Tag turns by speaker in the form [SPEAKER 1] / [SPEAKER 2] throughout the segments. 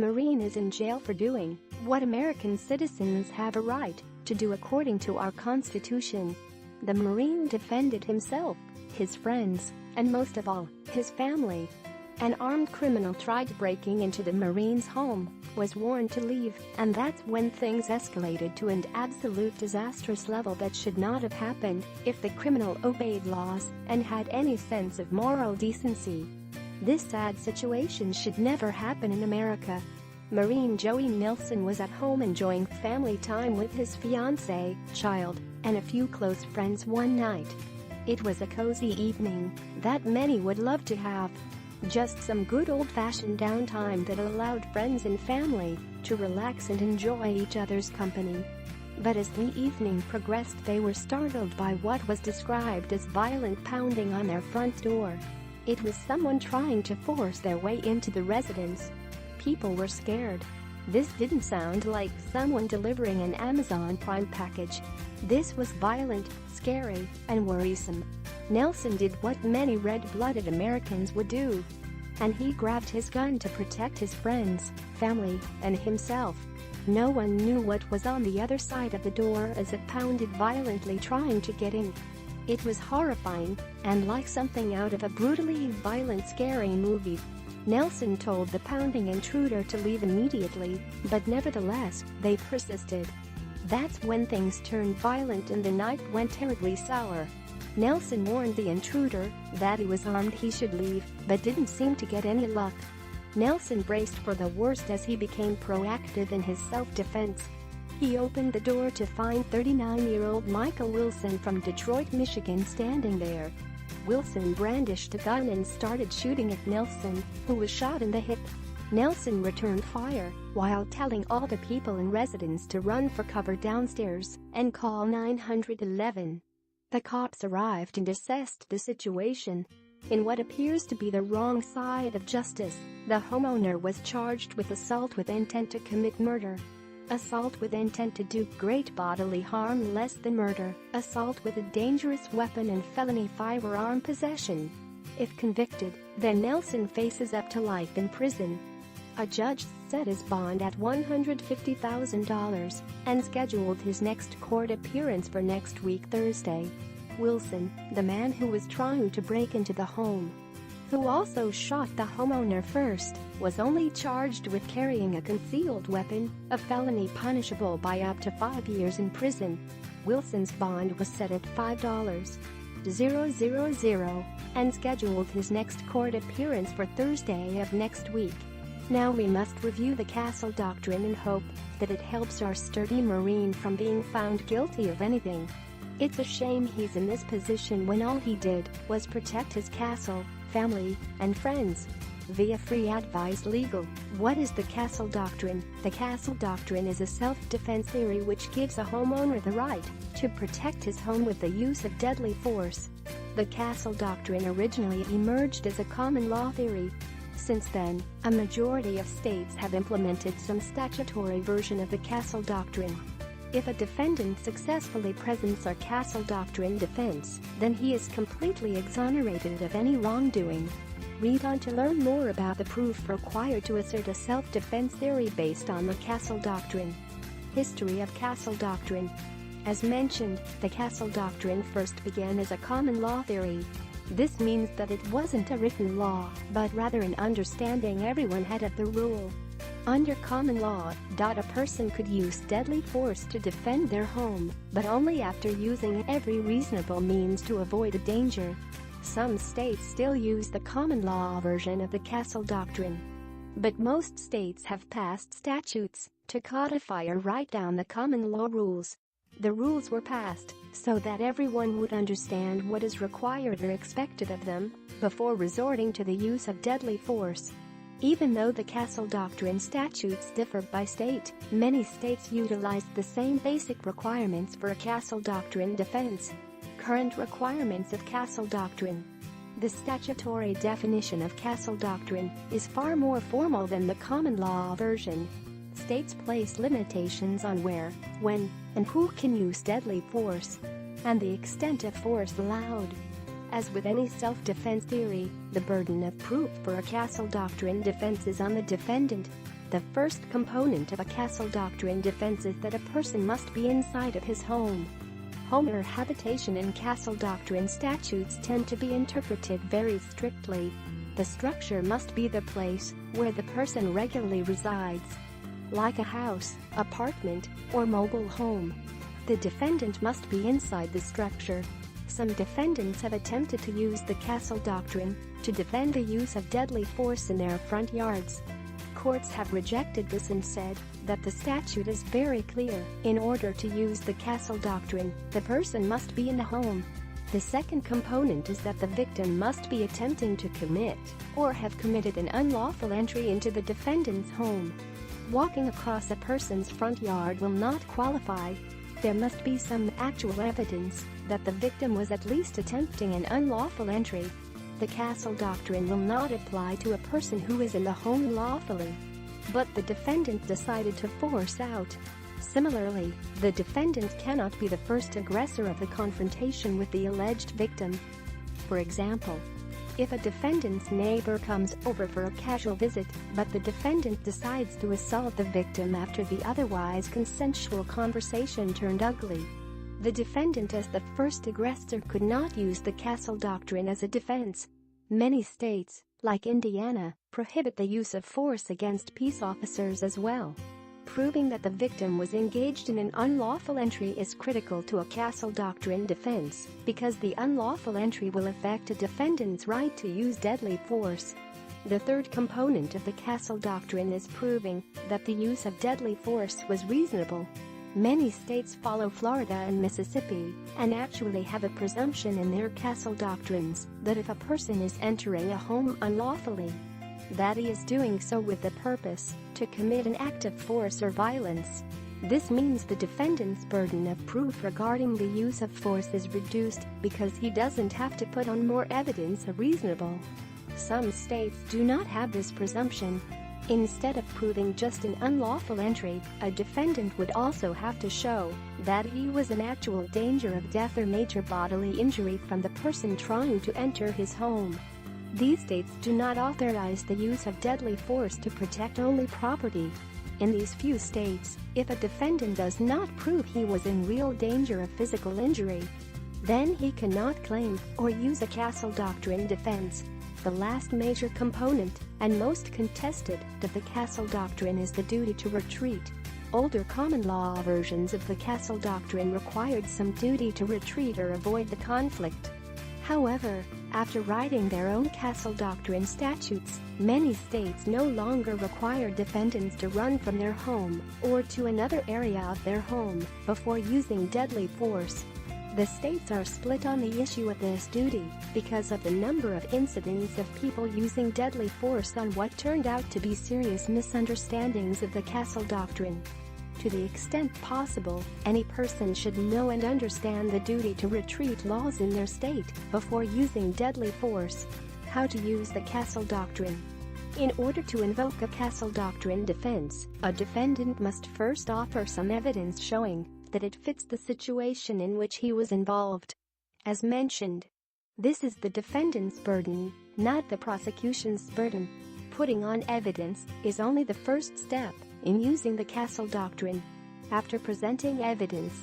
[SPEAKER 1] Marine is in jail for doing what American citizens have a right to do according to our Constitution. The Marine defended himself, his friends, and most of all, his family. An armed criminal tried breaking into the Marine's home, was warned to leave, and that's when things escalated to an absolute disastrous level that should not have happened if the criminal obeyed laws and had any sense of moral decency. This sad situation should never happen in America. Marine Joey Nelson was at home enjoying family time with his fiancée, child, and a few close friends one night. It was a cozy evening that many would love to have. Just some good old-fashioned downtime that allowed friends and family to relax and enjoy each other's company. But as the evening progressed, they were startled by what was described as violent pounding on their front door. It was someone trying to force their way into the residence. People were scared. This didn't sound like someone delivering an Amazon Prime package. This was violent, scary, and worrisome. Nelson did what many red-blooded Americans would do. And he grabbed his gun to protect his friends, family, and himself. No one knew what was on the other side of the door as it pounded violently trying to get in. It was horrifying, and like something out of a brutally violent, scary movie. Nelson told the pounding intruder to leave immediately, but nevertheless, they persisted. That's when things turned violent and the night went terribly sour. Nelson warned the intruder that he was armed, he should leave, but didn't seem to get any luck. Nelson braced for the worst as he became proactive in his self-defense. He opened the door to find 39-year-old Michael Wilson from Detroit, Michigan standing there. Wilson brandished a gun and started shooting at Nelson, who was shot in the hip. Nelson returned fire while telling all the people in residence to run for cover downstairs and call 911. The cops arrived and assessed the situation. In what appears to be the wrong side of justice, the homeowner was charged with assault with intent to commit murder, assault with intent to do great bodily harm less than murder, assault with a dangerous weapon, and felony firearm possession. If convicted, then Nelson faces up to life in prison. A judge set his bond at $150,000 and scheduled his next court appearance for next week, Thursday. Wilson, the man who was trying to break into the home, who also shot the homeowner first, was only charged with carrying a concealed weapon, a felony punishable by up to 5 years in prison. Wilson's bond was set at $5,000 and scheduled his next court appearance for Thursday of next week. Now we must review the Castle Doctrine and hope that it helps our sturdy Marine from being found guilty of anything. It's a shame he's in this position when all he did was protect his castle, family, and friends. Via Free Advice Legal. What is the Castle Doctrine? The Castle Doctrine is a self-defense theory which gives a homeowner the right to protect his home with the use of deadly force. The Castle Doctrine originally emerged as a common law theory. Since then, a majority of states have implemented some statutory version of the Castle Doctrine. If a defendant successfully presents a Castle Doctrine defense, then he is completely exonerated of any wrongdoing. Read on to learn more about the proof required to assert a self-defense theory based on the Castle Doctrine. History of Castle Doctrine. As mentioned, the Castle Doctrine first began as a common law theory. This means that it wasn't a written law, but rather an understanding everyone had of the rule. Under common law, a person could use deadly force to defend their home, but only after using every reasonable means to avoid a danger. Some states still use the common law version of the Castle Doctrine. But most states have passed statutes to codify or write down the common law rules. The rules were passed so that everyone would understand what is required or expected of them before resorting to the use of deadly force. Even though the Castle Doctrine statutes differ by state, many states utilize the same basic requirements for a Castle Doctrine defense. Current requirements of Castle Doctrine. The statutory definition of Castle Doctrine is far more formal than the common law version. States place limitations on where, when, and who can use deadly force, and the extent of force allowed. As with any self-defense theory, the burden of proof for a Castle Doctrine defense is on the defendant. The first component of a castle doctrine defense is that a person must be inside of his home. Home or habitation in castle doctrine statutes tend to be interpreted very strictly. The structure must be the place where the person regularly resides, like a house, apartment, or mobile home. The defendant must be inside the structure. Some defendants have attempted to use the castle doctrine to defend the use of deadly force in their front yards. Courts have rejected this and said that the statute is very clear. In order to use the castle doctrine, the person must be in the home. The second component is that the victim must be attempting to commit or have committed an unlawful entry into the defendant's home. Walking across a person's front yard will not qualify. There must be some actual evidence that the victim was at least attempting an unlawful entry. The castle doctrine will not apply to a person who is in the home lawfully, but the defendant decided to force out. Similarly, the defendant cannot be the first aggressor of the confrontation with the alleged victim. For example, if a defendant's neighbor comes over for a casual visit, but the defendant decides to assault the victim after the otherwise consensual conversation turned ugly, the defendant as the first aggressor could not use the castle doctrine as a defense. Many states, like Indiana, prohibit the use of force against peace officers as well. Proving that the victim was engaged in an unlawful entry is critical to a castle doctrine defense, because the unlawful entry will affect a defendant's right to use deadly force. The third component of the castle doctrine is proving that the use of deadly force was reasonable. Many states follow Florida and Mississippi, and actually have a presumption in their castle doctrines that if a person is entering a home unlawfully, that he is doing so with the purpose to commit an act of force or violence. This means the defendant's burden of proof regarding the use of force is reduced because he doesn't have to put on more evidence reasonable. Some states do not have this presumption. Instead of proving just an unlawful entry, a defendant would also have to show that he was in actual danger of death or major bodily injury from the person trying to enter his home. These states do not authorize the use of deadly force to protect only property. In these few states, if a defendant does not prove he was in real danger of physical injury, then he cannot claim or use a castle doctrine defense. The last major component, and most contested, of the castle doctrine is the duty to retreat. Older common law versions of the castle doctrine required some duty to retreat or avoid the conflict. However, after writing their own castle doctrine statutes, many states no longer require defendants to run from their home or to another area of their home before using deadly force. The states are split on the issue of this duty because of the number of incidents of people using deadly force on what turned out to be serious misunderstandings of the castle doctrine. To the extent possible, any person should know and understand the duty to retreat laws in their state before using deadly force. How to use the castle doctrine. In order to invoke a castle doctrine defense, a defendant must first offer some evidence showing that it fits the situation in which he was involved. As mentioned, this is the defendant's burden, not the prosecution's burden. Putting on evidence is only the first step in using the castle doctrine. After presenting evidence,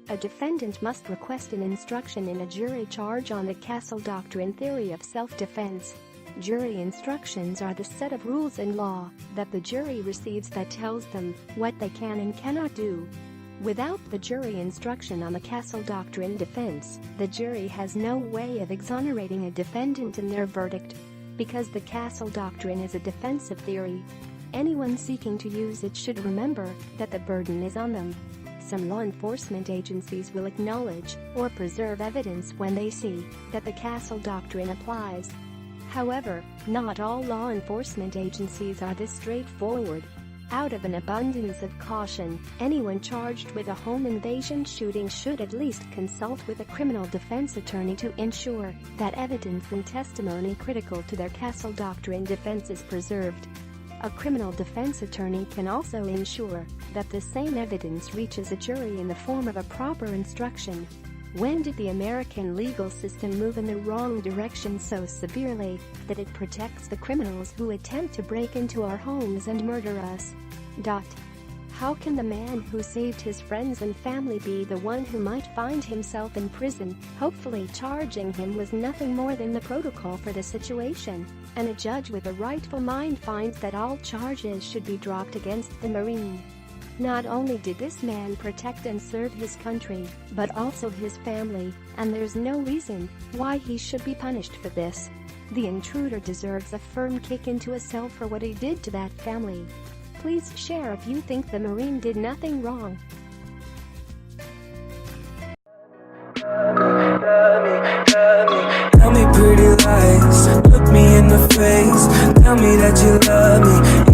[SPEAKER 1] a defendant must request an instruction in a jury charge on the castle doctrine theory of self-defense. Jury instructions are the set of rules in law that the jury receives that tells them what they can and cannot do. Without the jury instruction on the castle doctrine defense, the jury has no way of exonerating a defendant in their verdict. Because the castle doctrine is a defensive theory, anyone seeking to use it should remember that the burden is on them. Some law enforcement agencies will acknowledge or preserve evidence when they see that the castle doctrine applies. However, not all law enforcement agencies are this straightforward. Out of an abundance of caution, anyone charged with a home invasion shooting should at least consult with a criminal defense attorney to ensure that evidence and testimony critical to their castle doctrine defense is preserved. A criminal defense attorney can also ensure that the same evidence reaches a jury in the form of a proper instruction. When did the American legal system move in the wrong direction so severely that it protects the criminals who attempt to break into our homes and murder us? How can the man who saved his friends and family be the one who might find himself in prison? Hopefully charging him was nothing more than the protocol for the situation, and a judge with a rightful mind finds that all charges should be dropped against the Marine. Not only did this man protect and serve his country, but also his family, and there's no reason why he should be punished for this. The intruder deserves a firm kick into a cell for what he did to that family. Please share if you think the Marine did nothing wrong.
[SPEAKER 2] Tell me pretty lies, look me in the face. Tell me that you love me.